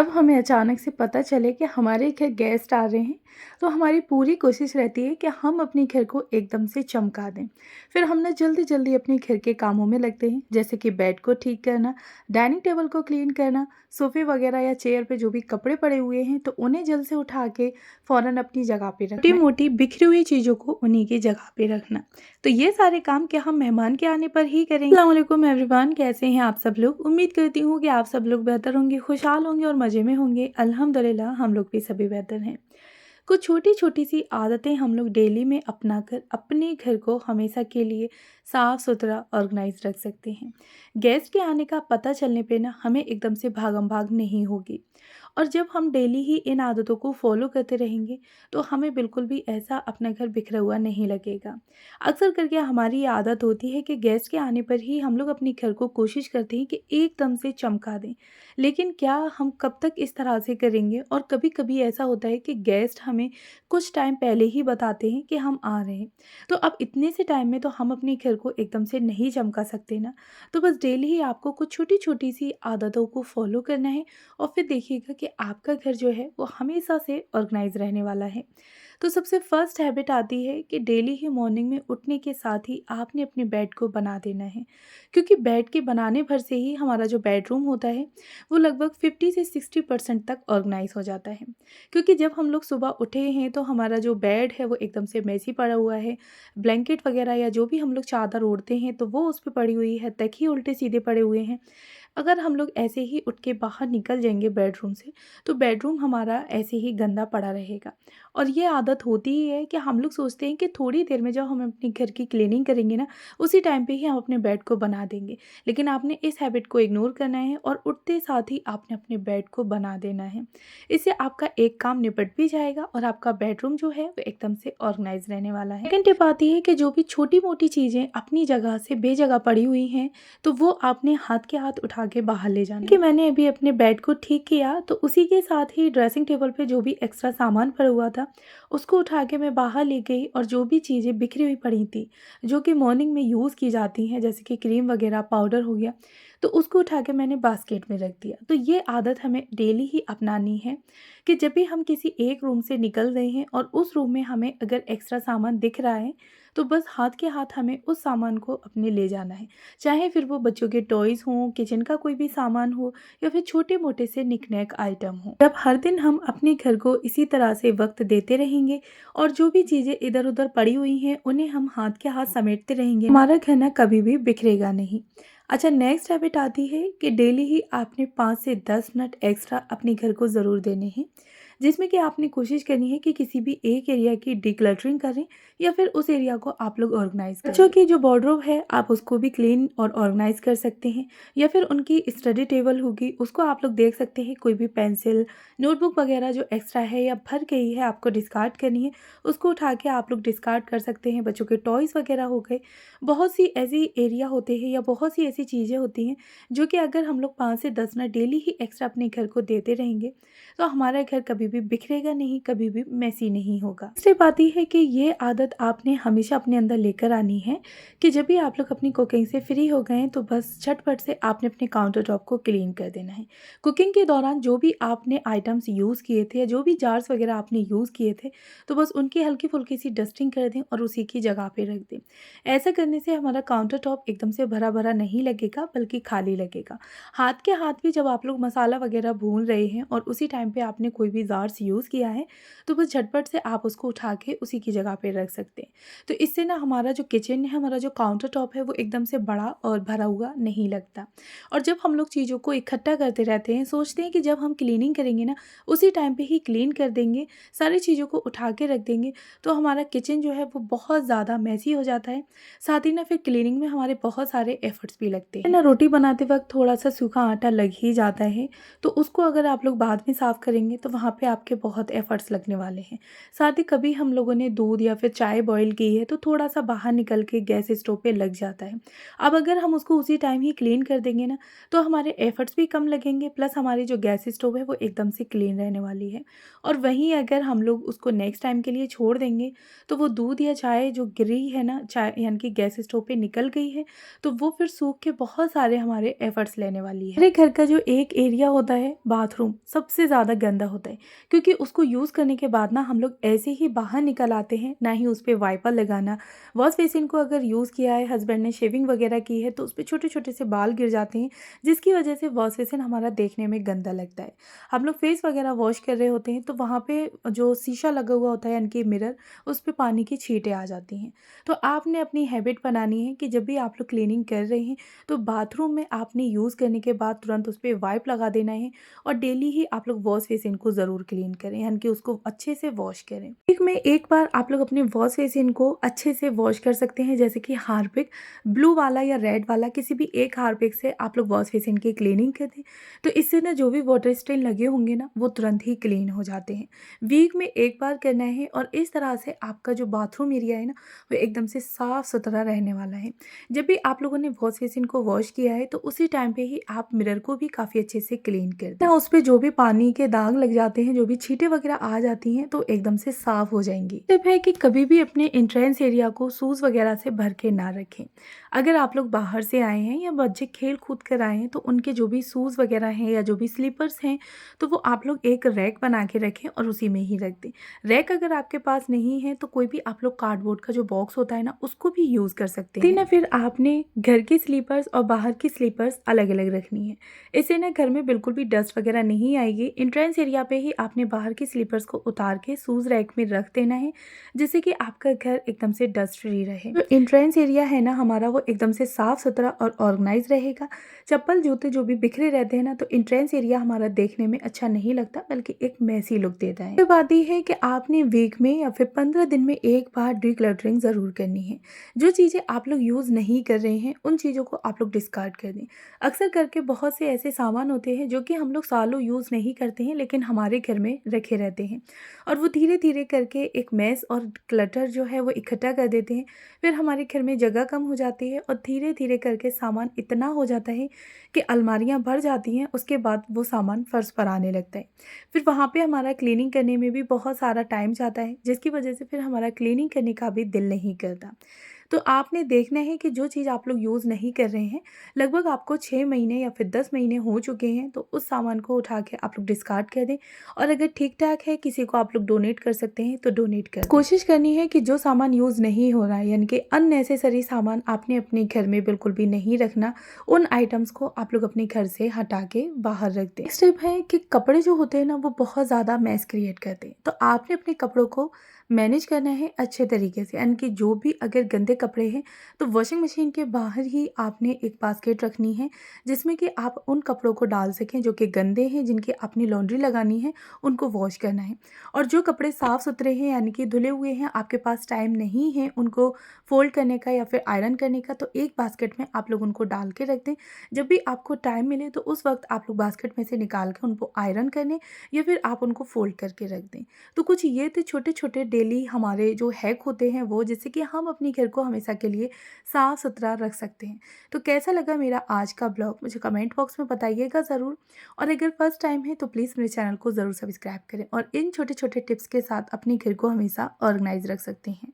जब हमें अचानक से पता चले कि हमारे घर गेस्ट आ रहे हैं, तो हमारी पूरी कोशिश रहती है कि हम अपने घर को एकदम से चमका दें। फिर हम ना जल्दी-जल्दी अपने घर के कामों में लगते हैं, जैसे कि बेड को ठीक करना, डाइनिंग टेबल को क्लीन करना, सोफ़े वगैरह या चेयर पे जो भी कपड़े पड़े हुए हैं, तो उन्हें जल्द से उठा के फ़ौरन अपनी जगह पे रखना। छोटी-मोटी बिखरी हुई चीज़ों को उन्हीं की जगह पे रखना। तो ये सारे काम क्या हम मेहमान के आने पर ही करेंगे? अस्सलाम वालेकुम एवरीवन, कैसे हैं आप सब लोग? उम्मीद करती हूँ कि आप सब लोग बेहतर होंगे, खुशहाल होंगे और मज़े में होंगे। अल्हम्दुलिल्लाह हम लोग भी सभी बेहतर हैं। कुछ छोटी-छोटी सी आदतें हम लोग डेली में अपनाकर अपने घर को हमेशा के लिए साफ-सुथरा ऑर्गेनाइज़ रख सकते हैं। गेस्ट के आने का पता चलने पे ना हमें एकदम से भागम-भाग नहीं होगी। और जब हम डेली ही इन आदतों को फ़ॉलो करते रहेंगे, तो हमें बिल्कुल भी ऐसा अपना घर बिखरा हुआ नहीं लगेगा। अक्सर करके हमारी ये आदत होती है कि गेस्ट के आने पर ही हम लोग अपने घर को कोशिश करते हैं कि एकदम से चमका दें। लेकिन क्या हम कब तक इस तरह से करेंगे? और कभी-कभी ऐसा होता है कि गेस्ट हमें कुछ टाइम पहले ही बताते हैं कि हम आ रहे हैं। तो अब इतने से टाइम में तो हम अपने घर को एकदम से नहीं चमका सकते ना। तो बस डेली ही आपको कुछ छोटी-छोटी सी आदतों को फ़ॉलो करना है और फिर देखिएगा कि आपका घर जो है वो हमेशा से ऑर्गेनाइज़ रहने वाला है। तो सबसे फर्स्ट हैबिट आती है कि डेली ही मॉर्निंग में उठने के साथ ही आपने अपने बेड को बना देना है। क्योंकि बेड के बनाने भर से ही हमारा जो बेडरूम होता है वो लगभग 50 से 60% तक ऑर्गेनाइज़ हो जाता है। क्योंकि जब हम लोग सुबह उठे हैं तो हमारा जो बेड है वो एकदम से मेसी पड़ा हुआ है। ब्लैंकेट वगैरह या जो भी हम लोग चादर ओढ़ते हैं तो वो उस पे पड़ी हुई है, तकिए उल्टे-सीधे पड़े हुए हैं। अगर हम लोग ऐसे ही उठ के बाहर निकल जाएँगे बेडरूम से, तो बेडरूम हमारा ऐसे ही गंदा पड़ा रहेगा। और ये आदत होती ही है कि हम लोग सोचते हैं कि थोड़ी देर में जब हम अपने घर की क्लीनिंग करेंगे ना, उसी टाइम पे ही हम अपने बेड को बना देंगे। लेकिन आपने इस हैबिट को इग्नोर करना है और उठते साथ ही आपने अपने बेड को बना देना है। इससे आपका एक काम निपट भी जाएगा और आपका बेडरूम जो है वो एकदम से ऑर्गेनाइज़ रहने वाला है। सेकंड टिप आती है कि जो भी छोटी-मोटी चीज़ें अपनी जगह से बेजगह पड़ी हुई हैं, तो वो आपने हाथ के हाथ उठा के बाहर ले जाना है। कि मैंने अभी अपने बेड को ठीक किया तो उसी के साथ ही ड्रेसिंग टेबल पे जो भी एक्स्ट्रा सामान पड़ा हुआ था उसको उठा के मैं बाहर ले गई और जो भी चीज़ें बिखरी हुई पड़ी थी, जो कि मॉर्निंग में यूज़ की जाती हैं, जैसे कि क्रीम वगैरह, पाउडर हो गया, तो उसको उठा के मैंने बास्केट में रख दिया। तो ये आदत हमें डेली ही अपनानी है कि जब भी हम किसी एक रूम से निकल रहे हैं और उस रूम में हमें अगर एक्स्ट्रा सामान दिख रहा है, तो बस हाथ के हाथ हमें उस सामान को अपने ले जाना है। चाहे फिर वो बच्चों के टॉयज़ हों, किचन का कोई भी सामान हो या फिर छोटे-मोटे से निक-नैक आइटम हो। जब हर दिन हम अपने घर को इसी तरह से वक़्त देते रहेंगे और जो भी चीज़ें इधर-उधर पड़ी हुई हैं, उन्हें हम हाथ के हाथ समेटते रहेंगे, हमारा घर ना कभी भी बिखरेगा नहीं। अच्छा, नेक्स्ट हैबिट आती है कि डेली ही आपने 5 से 10 मिनट एक्स्ट्रा अपने घर को ज़रूर देने हैं, जिसमें कि आपने कोशिश करनी है कि किसी भी एक एरिया की डिक्लटरिंग करें या फिर उस एरिया को आप लोग ऑर्गेनाइज़ करें। बच्चों की जो वार्डरोब है आप उसको भी क्लीन और ऑर्गेनाइज़ कर सकते हैं या फिर उनकी स्टडी टेबल होगी उसको आप लोग देख सकते हैं, कोई भी पेंसिल, नोटबुक वगैरह जो एक्स्ट्रा है या भर गई है आपको डिस्कार्ड करनी है, उसको उठा के आप लोग डिस्कार्ड कर सकते हैं। बच्चों के टॉयज़ वगैरह हो गए, बहुत सी ऐसी एरिया होते हैं या बहुत सी ऐसी चीज़ें होती हैं जो कि अगर हम लोग 5 से 10 मिनट डेली ही एक्स्ट्रा अपने घर को देते रहेंगे, तो हमारा घर कभी भी बिखरेगा नहीं, कभी भी मेसी नहीं होगा। तीसरी बात ये है कि ये आदत आपने हमेशा अपने अंदर लेकर आनी है कि जब भी आप लोग अपनी कुकिंग से फ्री हो गए हैं, तो बस झटपट से आपने अपने काउंटर टॉप को क्लीन कर देना है। कुकिंग के दौरान जो भी आपने आइटम्स यूज़ किए थे या जो भी जार्स वगैरह आपने यूज़ किए थे, तो बस उनकी हल्की-फुल्की सी डस्टिंग कर दें और उसी की जगह पे रख दें। ऐसा करने से हमारा काउंटर टॉप एकदम से भरा-भरा नहीं लगेगा, बल्कि खाली लगेगा। हाथ के हाथ भी जब आप लोग मसाला वगैरह भून रहे हैं और उसी टाइम पे आपने कोई भी जार्स यूज़ किया है, तो बस झटपट से आप उसको उठा के उसी की जगह पे रख सकते हैं। तो इससे ना हमारा जो किचन है, हमारा जो काउंटर टॉप है, वो एकदम से बड़ा और भरा हुआ नहीं लगता। और जब हम लोग चीज़ों को इकट्ठा करते रहते हैं, सोचते हैं कि जब हम क्लीनिंग करेंगे ना, उसी टाइम पे ही क्लीन कर देंगे, सारी चीज़ों को उठा के रख देंगे, तो हमारा किचन जो है वो बहुत ज़्यादा मेसी हो जाता है। साथ ही ना फिर क्लीनिंग में हमारे बहुत सारे एफर्ट्स भी लगते हैं ना। रोटी बनाते वक्त थोड़ा सा सूखा आटा लग ही जाता है, तो उसको अगर आप लोग बाद में साफ साफ़ करेंगे तो वहाँ पे आपके बहुत एफ़र्ट्स लगने वाले हैं। साथ ही कभी हम लोगों ने दूध या फिर चाय बॉयल की है तो थोड़ा-सा बाहर निकल के गैस स्टोव पे लग जाता है। अब अगर हम उसको उसी टाइम ही क्लीन कर देंगे ना, तो हमारे एफ़र्ट्स भी कम लगेंगे, प्लस हमारी जो गैस स्टोव है वो एकदम से क्लीन रहने वाली है। और वहीं अगर हम लोग उसको नेक्स्ट टाइम के लिए छोड़ देंगे, तो वो दूध या चाय जो गिरी है ना, चाय यानी कि गैस स्टोव पे निकल गई है, तो वो फिर सूख के बहुत सारे हमारे एफ़र्ट्स लेने वाली है। हमारे घर का जो एक एरिया होता है बाथरूम, सबसे ज़्यादा गंदा होता है, क्योंकि उसको यूज़ करने के बाद ना हम लोग ऐसे ही बाहर निकल आते हैं, ना ही उस पे वाइपर लगाना। वॉश बेसिन को अगर यूज़ किया है, हस्बैंड ने शेविंग वगैरह की है, तो उस पे छोटे-छोटे से बाल गिर जाते हैं, जिसकी वजह से वॉश बेसिन हमारा देखने में गंदा लगता है। हम लोग फेस वगैरह वॉश कर रहे होते हैं, तो वहाँ पे जो शीशा लगा हुआ होता है यानी कि मिरर, उस पे पानी की छींटें आ जाती हैं। तो आपने अपनी हैबिट बनानी है कि जब भी आप लोग क्लीनिंग कर रहे हैं, तो बाथरूम में आपने यूज़ करने के बाद तुरंत उस पे वाइप लगा देना है और डेली ही आप लोग वॉश बेसिन को ज़रूर क्लीन करें, यानी कि उसको अच्छे से वॉश करें। वीक में एक बार आप लोग अपने वॉश बेसिन को अच्छे से वॉश कर सकते हैं, जैसे कि हार्पिक, ब्लू वाला या रेड वाला, किसी भी एक हार्पिक से आप लोग वॉश बेसिन की क्लीनिंग कर दें, तो इससे ना जो भी वाटर स्टेन लगे होंगे ना, वो तुरंत ही क्लीन हो जाते हैं। वीक में एक बार करना है और इस तरह से आपका जो बाथरूम एरिया है ना, वो एकदम से साफ़ सुथरा रहने वाला है। जब भी आप लोगों ने वॉश बेसिन को वॉश किया है, तो उसी टाइम पे ही आप मिरर को भी काफ़ी अच्छे से क्लीन कर दें। उस पे जो भी पानी के दाग लग जाते हैं, जो भी छींटें वगैरह आ जाती हैं, तो एकदम से साफ़ हो जाएँगी। टिप है कि कभी भी अपने एंट्रेंस एरिया को शूज़ वगैरह से भर के ना रखें। अगर आप लोग बाहर से आए हैं या बच्चे खेल कूद कर आए हैं, तो उनके जो भी शूज़ वगैरह हैं या जो भी स्लीपर्स हैं, तो वो आप लोग एक रैक बना के रखें और उसी में ही रख दें। रैक अगर आपके पास नहीं है, तो कोई भी आप लोग कार्डबोर्ड का जो बॉक्स होता है ना, उसको भी यूज़ कर सकते हैं। ना फिर आपने घर की स्लीपर्स और बाहर की स्लीपर्स अलग-अलग रखनी है। इससे ना घर में बिल्कुल भी डस्ट वगैरह नहीं आएगी। एंट्रेंस एरिया पे ही आपने बाहर की स्लीपर्स को उतार के शूज़ रैक में रख देना है, जिससे कि आपका घर एकदम से डस्ट फ्री रहे। जो एंट्रेंस एरिया है ना हमारा, वो एकदम से साफ-सुथरा और ऑर्गेनाइज़ रहेगा। चप्पल, जूते जो भी बिखरे रहते हैं ना, तो एंट्रेंस एरिया हमारा देखने में अच्छा नहीं लगता, बल्कि एक मेसी लुक देता है। ये बात ये है कि आपने वीक में या फिर 15 दिन में एक बार डिक्लटरिंग ज़रूर करनी है। जो चीज़ें आप लोग यूज़ नहीं कर रहे हैं, उन चीज़ों को आप लोग डिस्कार्ड कर दें। अक्सर करके बहुत से ऐसे सामान होते हैं जो कि हम लोग सालों यूज़ नहीं करते हैं, लेकिन हमारे घर में रखे रहते हैं और वो धीरे-धीरे करके एक मेस और क्लटर जो है वो इकट्ठा कर देते हैं। फिर हमारे घर में जगह कम हो जाती है और धीरे-धीरे करके सामान इतना हो जाता है कि अलमारियाँ भर जाती हैं, उसके बाद वो सामान फर्श पर आने लगता है। फिर वहाँ पे हमारा क्लीनिंग करने में भी बहुत सारा टाइम जाता है, जिसकी वजह से फिर हमारा क्लीनिंग करने का भी दिल नहीं करता। तो आपने देखना है कि जो चीज़ आप लोग यूज़ नहीं कर रहे हैं, लगभग आपको 6 महीने या फिर 10 महीने हो चुके हैं, तो उस सामान को उठा के आप लोग डिस्कार्ड कर दें और अगर ठीक-ठाक है, किसी को आप लोग डोनेट कर सकते हैं, तो डोनेट कर दें। कोशिश करनी है कि जो सामान यूज़ नहीं हो रहा है, यानी कि अननेसेसरी सामान आपने अपने घर में बिल्कुल भी नहीं रखना, उन आइटम्स को आप लोग अपने घर से हटा के बाहर रख दें। नेक्स्ट टिप है कि कपड़े जो होते हैं ना, वो बहुत ज़्यादा मैस क्रिएट करते हैं, तो आपने अपने कपड़ों को मैनेज करना है अच्छे तरीके से, यानी कि जो भी अगर गंदे कपड़े हैं, तो वॉशिंग मशीन के बाहर ही आपने एक बास्केट रखनी है, जिसमें कि आप उन कपड़ों को डाल सकें जो कि गंदे हैं, जिनकी आपने लॉन्ड्री लगानी है, उनको वॉश करना है। और जो कपड़े साफ़ सुथरे हैं, यानी कि धुले हुए हैं, आपके पास टाइम नहीं है उनको फ़ोल्ड करने का या फिर आयरन करने का, तो एक बास्केट में आप लोग उनको डाल के रख दें। जब भी आपको टाइम मिले, तो उस वक़्त आप लोग बास्केट में से निकाल के उनको आयरन कर लें या फिर आप उनको फ़ोल्ड करके रख दें। तो कुछ ये थे छोटे-छोटे डेली हमारे जो हैक होते हैं वो, जिससे कि हम अपने घर को हमेशा के लिए साफ़-सुथरा रख सकते हैं। तो कैसा लगा मेरा आज का ब्लॉग, मुझे कमेंट बॉक्स में बताइएगा ज़रूर। और अगर फर्स्ट टाइम है तो प्लीज़ मेरे चैनल को ज़रूर सब्सक्राइब करें और इन छोटे-छोटे टिप्स के साथ अपने घर को हमेशा ऑर्गेनाइज़ रख सकते हैं।